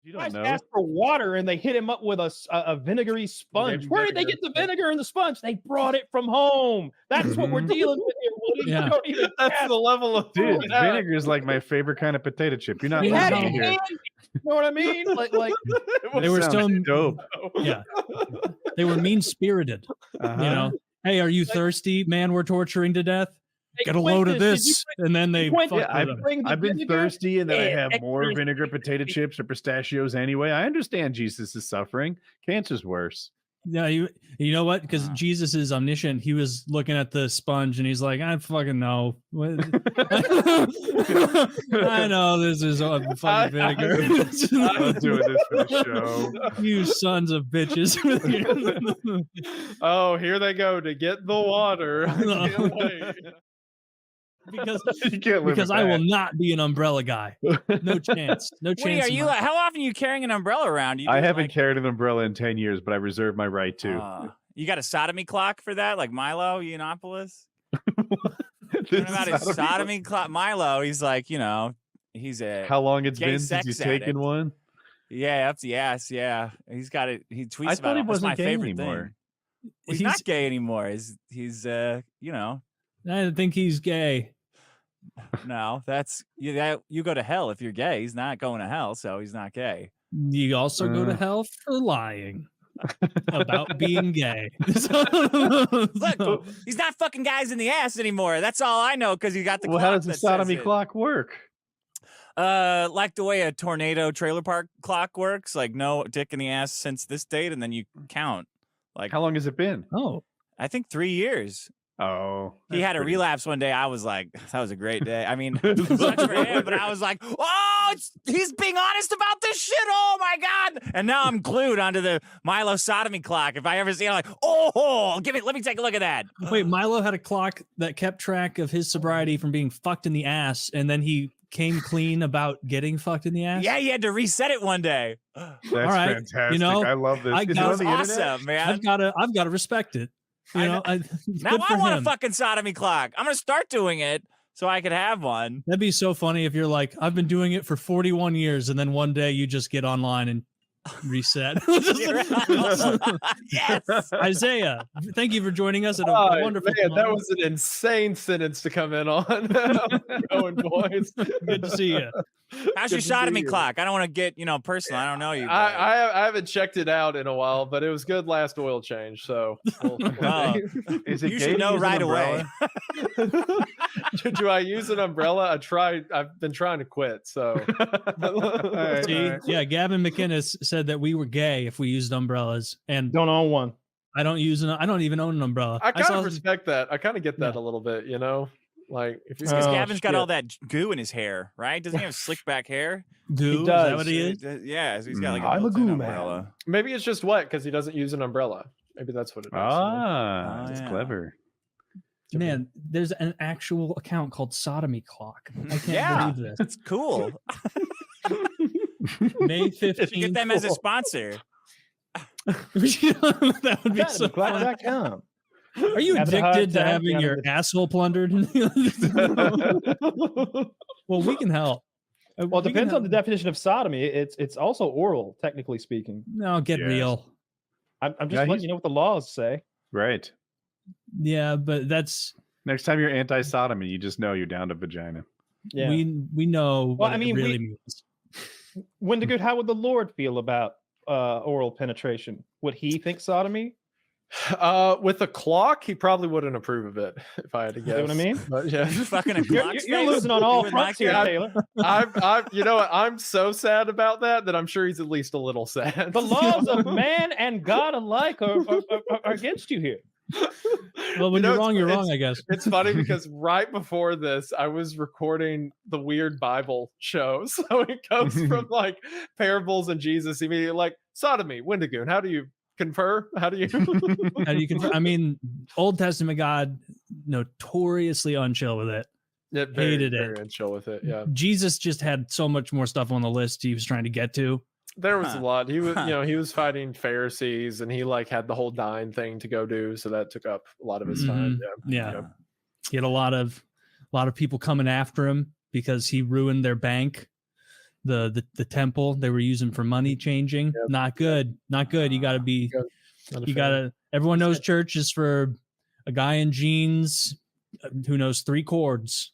You don't know. Asked for water and they hit him up with a vinegary sponge. Where did they get the vinegar and the sponge? They brought it from home. That's what we're dealing with here, Woody. Yeah. You don't even That's the level of Dude, food. vinegar is like my favorite kind of potato chip. You're not We had listening it here. You know what I mean? Like They were still dope. Yeah. They were mean-spirited. Uh-huh. You know, hey, are you thirsty, man? We're torturing to death. Hey, Get a load of Quintus, did this, and then they fucked Yeah, with them. bring the I've been vinegar? thirsty and then I Yeah, have more extra- vinegar potato chips or pistachios anyway. I understand Jesus is suffering. Cancer's worse. Yeah, you know what? Because Jesus is omniscient. He was looking at the sponge and he's like, I fucking know. What- I know this is fucking vinegar. I'm doing this for the show. You sons of bitches. Oh, here they go to get the water. I can't wait. You can't live because with I will that. not be an umbrella guy. No chance. No chance. Woody, are in you? my- How often are you carrying an umbrella around? You I do, haven't like, carried an umbrella in 10 years, but I reserve my right to. You got a sodomy clock for that, like Milo Yiannopoulos? This Learn about his is sodomy clock. Milo, he's like, you know, he's a how long it's gay been since sex he's addict. taken one. Yeah, up the ass. Yeah, he's got it. He tweets I about thought he it. That's wasn't my gay favorite anymore. thing. He's not gay anymore. He's you know, I think he's gay. no, that's you go to hell if you're gay. He's not going to hell, so he's not gay. You also go to hell for lying about being gay. Look, he's not fucking guys in the ass anymore. That's all I know because you got the Well, clock how does the that says sodomy it. clock work? Like the way a tornado trailer park clock works, like no dick in the ass since this date, and then you count. Like How long has it been? Oh, I think 3 years. Oh, He had a pretty- relapse one day. I was like, that was a great day. I mean, it sucks for him, but I was like, oh, he's being honest about this shit. Oh my God. And now I'm glued onto the Milo sodomy clock. If I ever see it, I'm like, oh, let me take a look at that. wait, Milo had a clock that kept track of his sobriety from being fucked in the ass, and then he came clean about getting fucked in the ass. Yeah, he had to reset it one day. That's right, fantastic. you know, I love this. I Is it got- on the internet? Awesome, man. I've got to respect it. You know, now good I for want him. a fucking sodomy clock. I'm going to start doing it so I could have one. That'd be so funny if you're like, I've been doing it for 41 years, and then one day you just get online and reset. Yes. Isaiah, thank you for joining us at a Oh, wonderful man, that time. was an insane sentence to come in on. Going, boys. Good to see you. How's Good your to sodomy see you. clock? I don't want to get, personal. I don't know you. but- I haven't checked it out in a while, but it was good last oil change. So we'll Oh. see. Is it You gay should to know use an right away. umbrella? Do I use an umbrella? I've been trying to quit. So right, See, all right. yeah, Gavin McInnes said that we were gay if we used umbrellas, and Don't own one. I don't even own an umbrella. I kind saw- of respect that. I kind of get that Yeah. a little bit, like if you're Because Oh, Gavin's got shit. all that goo in his hair, right? Doesn't he have slick back hair? Goo, He is does. that what he is? Yeah, so he's got like I'm a built-in goo man. umbrella. maybe it's just wet because he doesn't use an umbrella. Maybe that's what it is. Ah, Oh, that's yeah. clever. Man, there's an actual account called Sodomy Clock. I can't Yeah. believe this. It's cool. May 15th. Get them as a sponsor. That would be so fun. Clock.com. Are you Having a hard addicted to time having your getting asshole plundered? Well, we can help. Well, it depends on the definition of sodomy. It's also oral, technically speaking. No, get Yes. real. I'm just Yeah, letting he's- you know what the laws say. Right. Yeah, but that's Next time you're anti-sodomy, you just know you're down to vagina. Yeah. we know what I mean, it really we- means. Wendigoon, how would the Lord feel about oral penetration? Would he think sodomy? With a clock, he probably wouldn't approve of it if I had to guess. You know what I mean? But yeah, Fucking a You're, clock you're face? losing on You all would fronts like here, that? Taylor. you know what? I'm so sad about that I'm sure he's at least a little sad. The laws of man and God alike are against you here. Well, when You know, you're wrong, you're it's- wrong, I guess. It's funny because right before this, I was recording the Weird Bible show. So it goes from like parables and Jesus immediately like sodomy, Wendigoon. How do you confer? How do you? How do you confirm? I mean, Old Testament God notoriously unchill with it. Yeah, Hated it. very chill with it. Yeah, Jesus just had so much more stuff on the list he was trying to get to. there was Huh. a lot. He was, Huh. he was fighting Pharisees, and he like had the whole dying thing to go do. So that took up a lot of his time. Yeah. Yeah. He had a lot of people coming after him because he ruined their bank. the temple they were using for money changing. Yep. Not good. Not good. You gotta be Not a you fan. gotta everyone knows church is for a guy in jeans who knows 3 chords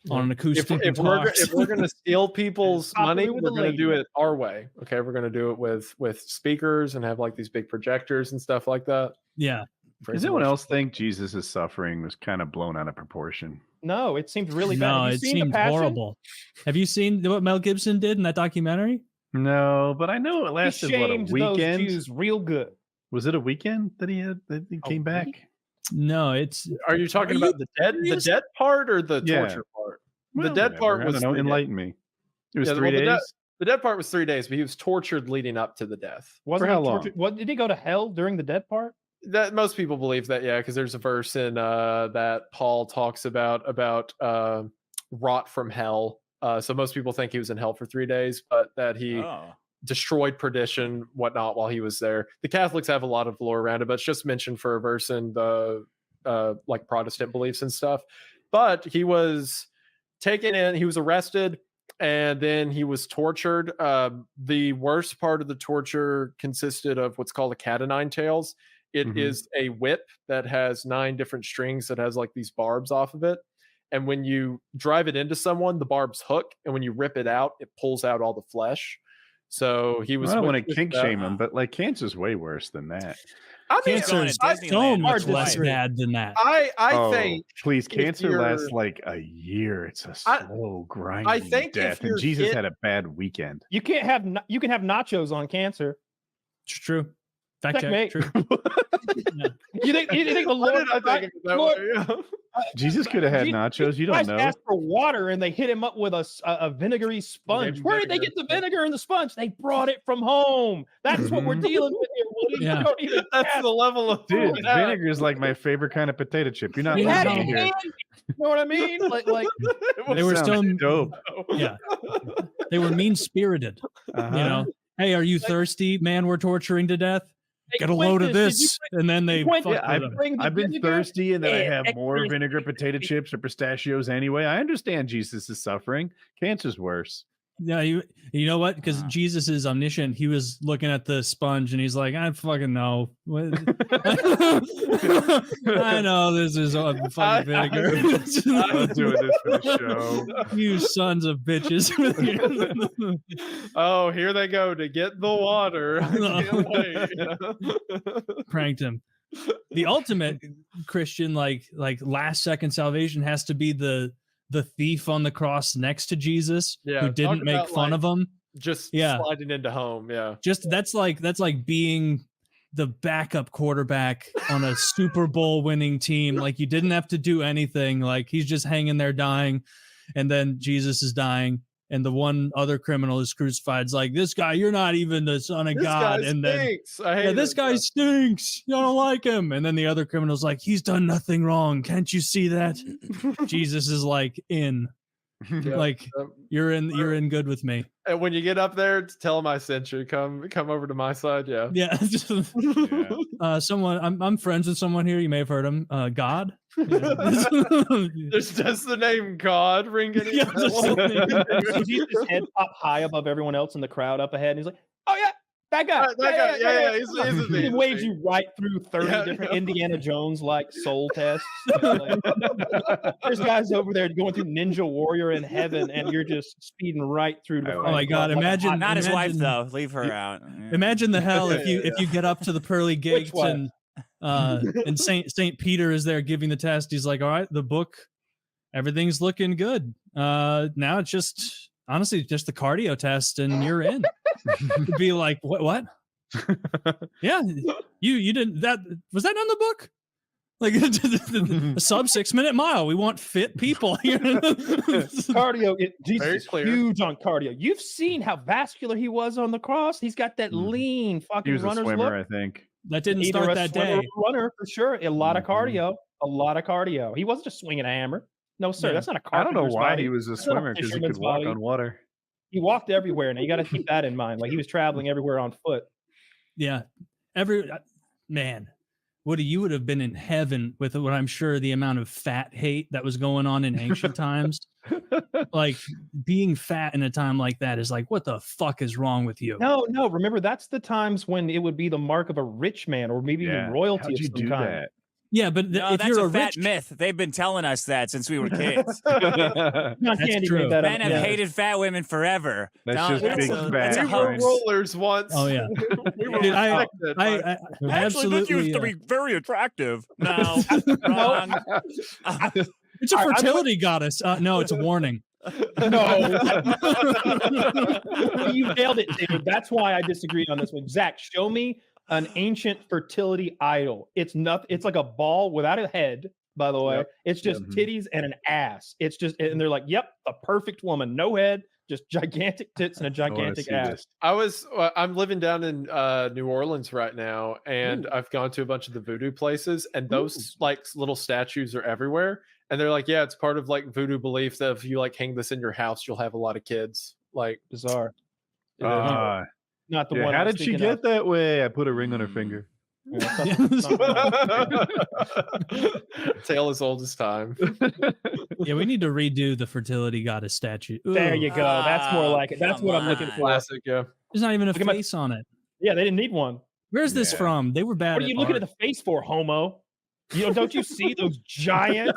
on an acoustic if guitar. we're gonna steal people's Popular money, with we're the gonna do lady. it our way. Okay, we're gonna do it with speakers and have like these big projectors and stuff like that. Yeah. Does anyone else think Jesus' suffering was kind of blown out of proportion? No, it seemed really bad. No, Have you it seen The seemed Passion? horrible. Have you seen what Mel Gibson did in that documentary? No, but I know it He lasted what, a shamed those weekend. Jews real good. Was it a weekend that he came back? No, it's Are you talking Are you about the serious? dead part or the Yeah. torture part? The Well, dead part whatever. was I don't know. 3 days. Enlighten me. It was Yeah, 3 well, days. The dead part was 3 days, but he was tortured leading up to the death. Wasn't how he long? tortured? What did he go to hell during the dead part? That most people believe that, yeah, because there's a verse in that Paul talks about rot from hell. So most people think he was in hell for 3 days, but that he Oh. destroyed perdition, whatnot, while he was there. The Catholics have a lot of lore around it, but it's just mentioned for a verse in the like Protestant beliefs and stuff. But he was taken in, he was arrested, and then he was tortured. The worst part of the torture consisted of what's called a cat o' nine tails. It is a whip that has 9 different strings that has like these barbs off of it. And when you drive it into someone, the barbs hook, and when you rip it out, it pulls out all the flesh. So he was. I don't want to witnessed kink that. shame him, but like cancer's way worse than that. I mean, cancer going is to so Disneyland much with less wife. bad than that. I think please, if cancer lasts you're- like a year. It's a I- slow grinding think if death, and you're Jesus hit- had a bad weekend. You can't have you can have nachos on cancer. It's true. Fact check. Checkmate. True. You think the Why Lord? did I think of it that Lord- way? Yeah. Jesus could have had Jesus nachos. You don't Christ know. asked for water, and they hit him up with a vinegary sponge. Maybe Where did they vinegar. get the vinegar and the sponge? They brought it from home. That's what we're Mhm. dealing with here, Woody. Yeah. You don't even That's ask. the level of Dude, food. Yeah. vinegar is like my favorite kind of potato chip. You're not We They had listening it here. handy. You know what I mean? Like It They were was still dope. yeah. They were mean spirited. Uh-huh. You know, hey, are you thirsty, man? We're torturing to death. Hey, Get a load of Quintus, did you this, and then they Quintus, fuck Yeah, with them. bring the I've been vinegar? thirsty, and then I Yeah, have more excellent. vinegar potato chips or pistachios anyway. I understand Jesus is suffering. Cancer's worse. Yeah, you know what? Because Wow. Jesus is omniscient. He was looking at the sponge and he's like, I fucking know. What- I know this is fucking vinegar. I'm doing this for the show. You sons of bitches. Oh, here they go to get the water. I can't wait. Pranked him. The ultimate Christian, like last second salvation has to be the thief on the cross next to Jesus Yeah, who talk didn't make about, fun like, of him. Just Yeah. sliding into home. Yeah. Just that's like being the backup quarterback on a Super Bowl winning team. Like you didn't have to do anything. Like he's just hanging there dying, and then Jesus is dying, and the one other criminal is crucified. It's like, this guy, you're not even the son of This God. guy And then stinks. I hate yeah, this guy stinks. You don't like him. And then the other criminal's like, he's done nothing wrong. Can't you see that? Jesus is like in. Yeah. Like you're in good with me. And when you get up there, tell him I sent you. Come over to my side. Yeah. Yeah. Yeah. Someone I'm friends with someone here. You may have heard him. God. There's just the name God ringing. in Yeah, that just one. the His head up high above everyone else in the crowd up ahead. And he's like, "Oh yeah, that guy. That guy, yeah, he's a He thief. waves you right through 30 Yeah, different yeah. Indiana Jones like soul tests. Like, there's guys over there going through Ninja Warrior in heaven, and you're just speeding right through to the Oh front my of the God, club like a imagine- hot- Not his wife Imagine- though. Leave her out. Imagine the hell if Yeah, you get up to the pearly gates one? and Saint Peter is there giving the test. He's like, all right, the book, everything's looking good. Now it's just honestly just the cardio test, and you're in. It'd be like, what? Yeah, you didn't that was that on the book? Like a sub 6 minute mile. We want fit people here. cardio. Jesus Very is clear. huge on cardio. You've seen how vascular he was on the cross. He's got that lean He fucking was a runner's swimmer, look. I think. That didn't Either start a that swimmer or day. a runner for sure. A lot of Mhm. cardio. A lot of cardio. He wasn't just swinging a hammer. No, sir. Yeah. That's not a I don't know carpenter's why body. he was a That's not a swimmer, because he fisherman's could walk body. on water. He walked everywhere. Now you got to keep that in mind. Like he was traveling everywhere on foot. Yeah. Man, Woody, you would have been in heaven with what I'm sure the amount of fat hate that was going on in ancient times. like being fat in a time like that is like, what the fuck is wrong with you? No, no. Remember, that's the times when it would be the mark of a rich man, or maybe even royalty How'd of you some do kind. that? Yeah, but No, if that's you're a fat rich, myth. They've been telling us that since we were kids. John Candy true. made that up. Men have hated fat women forever. That's Don't- just big a, fat. that's a We were hoax. rollers once. Oh, yeah. We were Dude, I affected by- absolutely. very attractive. No, wrong. It's a fertility goddess. No, it's a warning. No. You nailed it, dude. That's why I disagreed on this one. Zach, show me an ancient fertility idol. It's not. It's like a ball without a head. By the way, Yep. it's just titties and an ass. It's just, and they're like, "Yep, the perfect woman, no head, just gigantic tits and a gigantic ass." I'm living down in New Orleans right now, and I've gone to a bunch of the voodoo places, and those like little statues are everywhere. And they're like, yeah, it's part of like voodoo belief that if you like hang this in your house, you'll have a lot of kids. Like, Bizarre. Ah, Not the yeah, one. how I was did she thinking get of. that way? I put a ring on her finger. Yeah, it's not- tale as old as time. Yeah, we need to redo the fertility goddess statue. There Ooh, you go. That's more like it. That's come what I'm looking on. for. Classic, yeah. There's not even a Look at my- face on it. Yeah, they didn't need one. Where's this Yeah. from? They were bad. What are you looking at the face for, homo? You know, don't you see those giant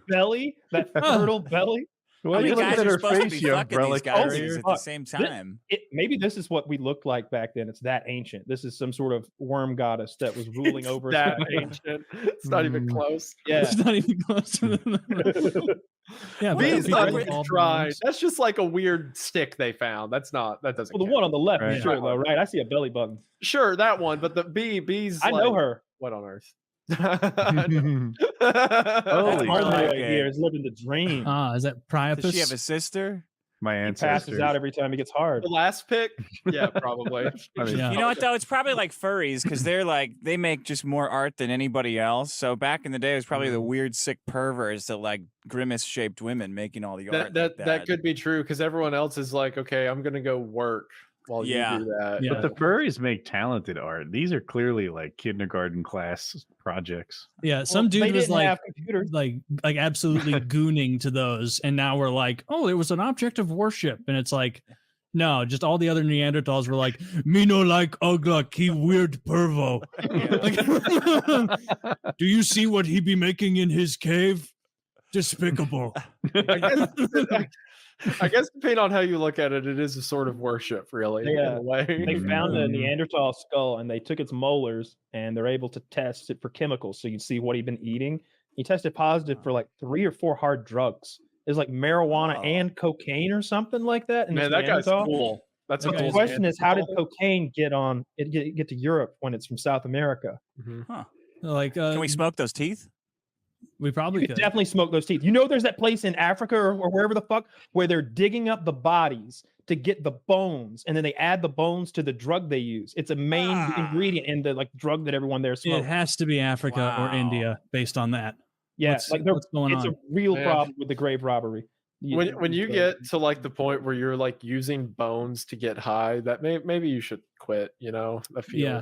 belly, that fertile belly? Well, How many you look guys at are her supposed to face, be you fucking umbrella these guys carrier. at the same time? Maybe this is what we looked like back then. It's that ancient. This is some sort of worm goddess that was ruling over. that us. ancient. It's not even close. Yeah. It's not even close to the. Yeah, but Bees people not with even all the tried. worms. That's just like a weird stick they found. That doesn't. Well, the count. one on the left, Right. sure though, right? I see a belly button. Sure, that one, but the bees. I know her. What on earth? Holy Martin like right it. here is living the dream. Is that Priapus? Does she have a sister? My He ancestors. passes out every time he gets hard. The last pick? Yeah, probably. I mean, Yeah. You know what though? It's probably like furries because they're like they make just more art than anybody else. So back in the day, it was probably the weird, sick perverts that like grimace-shaped women making all the art. That could be true because everyone else is like, okay, I'm gonna go work while Yeah. you do that. Yeah. But the furries make talented art. These are clearly like kindergarten class projects. Yeah, some Well, dude they was didn't like, have computers. like absolutely gooning to those, and now we're like, oh, it was an object of worship, and it's like, no, just all the other Neanderthals were like, me no like Ugluk, he weird pervo. Like, do you see what he be making in his cave? Despicable. I guess depending on how you look at it, it is a sort of worship, really. Yeah. In a way. They found the Mm. Neanderthal skull and they took its molars and they're able to test it for chemicals. So you can see what he'd been eating. He tested positive for like 3 or 4 hard drugs. It's like marijuana Oh. and cocaine or something like that. in this Man, that guy's Neanderthal. cool. That's a Okay. The cool question is, how did Neanderthal. cocaine get to Europe when it's from South America? Mhm. Like, Can we smoke those teeth? We probably You could. could definitely smoke those teeth. You know, there's that place in Africa or wherever the fuck where they're digging up the bodies to get the bones, and then they add the bones to the drug they use. It's a main ingredient in the like drug that everyone there It smokes. has to be Africa Wow. or India based on that. Yeah, What's- like what's going it's on? a real Man. problem with the grave robbery. When you get to like the point where you're like using bones to get high, that maybe you should quit. You know, I feel Yeah.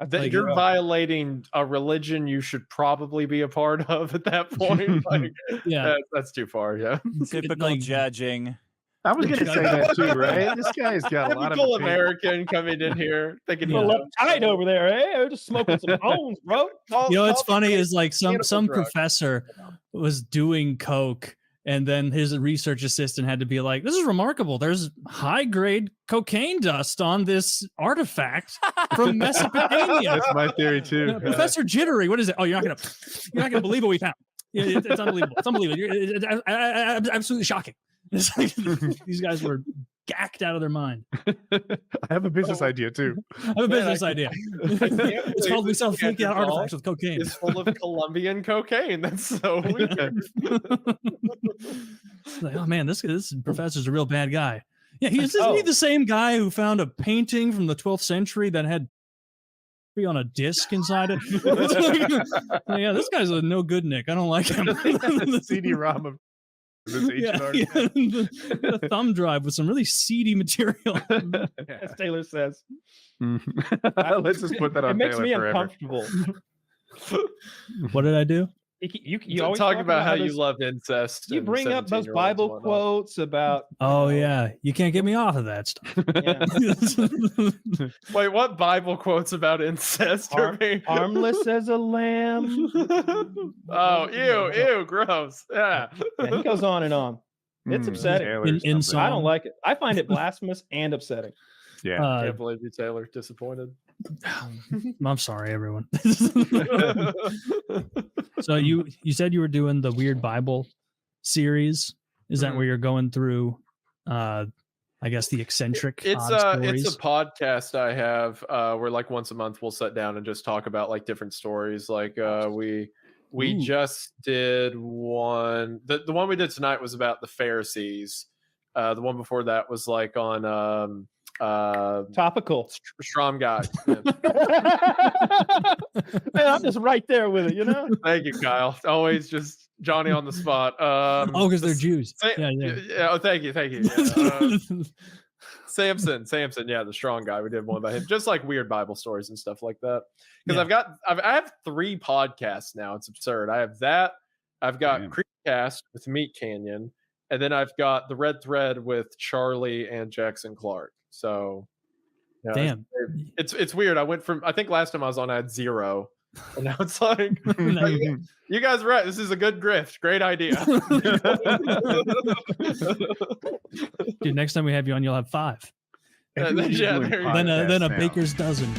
that Like, you're violating a religion you should probably be a part of at that point. Like, Yeah. that's too far. Yeah, Typical like- judging. I was going to say that too, right? This guy's got a lot of typical opinion. American coming in here thinking, Yeah. Well, uptight over there, eh? They're just smoking some bones, bro. You know what's funny is like some cannibal drug. professor was doing coke, and then his research assistant had to be like, this is remarkable, there's high grade cocaine dust on this artifact from Mesopotamia. That's my theory too. Professor Jittery, what is it? Oh, you're not gonna believe what we found. Yeah, it's unbelievable. It's unbelievable. It's absolutely shocking. It's like, these guys were gacked out of their mind. I have a business idea too. I have a business I idea. can't It's called we sell freaky out Neanderthal artifacts with cocaine. is full of Colombian cocaine. That's so weird. It's like, oh man, this professor's a real bad guy. Yeah, isn't he Oh. the same guy who found a painting from the 12th century that had on a disc inside it? It's like, yeah, this guy's a no good Nick. I don't like him. The CD-ROM of this ancient Yeah, art. the thumb drive with some really seedy material. As Taylor says. Let's just put that on It makes Taylor me forever. uncomfortable. What did I do? You always talk about how you those- love incest. You and bring up those 17-year-olds and Bible whatnot. quotes about. Oh yeah, you can't get me off of that stuff. Yeah. Wait, what Bible quotes about incest are being Harmless as a lamb. Oh, ew, gross. Yeah. Yeah, he goes on and on. It's upsetting. Taylor's In something. I don't like it. I find it blasphemous and upsetting. Yeah. Uh, Can't believe you, Taylor. Disappointed. I'm sorry, everyone. So you said you were doing the Weird Bible series. Is that where you're going through? I guess the eccentric. It's odd it's stories? a podcast I have where like once a month we'll sit down and just talk about like different stories. Like we Ooh. just did one. The one we did tonight was about the Pharisees. The one before that was like on Topical. Strom guy. Yeah. Man, I'm just right there with it, you know? Thank you, Kyle. Always just Johnny on the spot. Oh, because they're Jews. Sa- Yeah. Oh, thank you. Yeah. Samson, yeah, the strong guy. We did one about him, just like weird Bible stories and stuff like that. Because Yeah. I have 3 podcasts now. It's absurd. I have that. I've got Damn. Creekcast with Meat Canyon, and then I've got the Red Thread with Charlie and Jackson Clark. So, yeah, Damn. it's weird. I went from, I think last time I was on I had 0, and now it's like No. you guys are right. This is a good grift. Great idea. Dude, next time we have you on, you'll have 5. Everyone Yeah, doing there you go. Then podcasts a now. baker's dozen.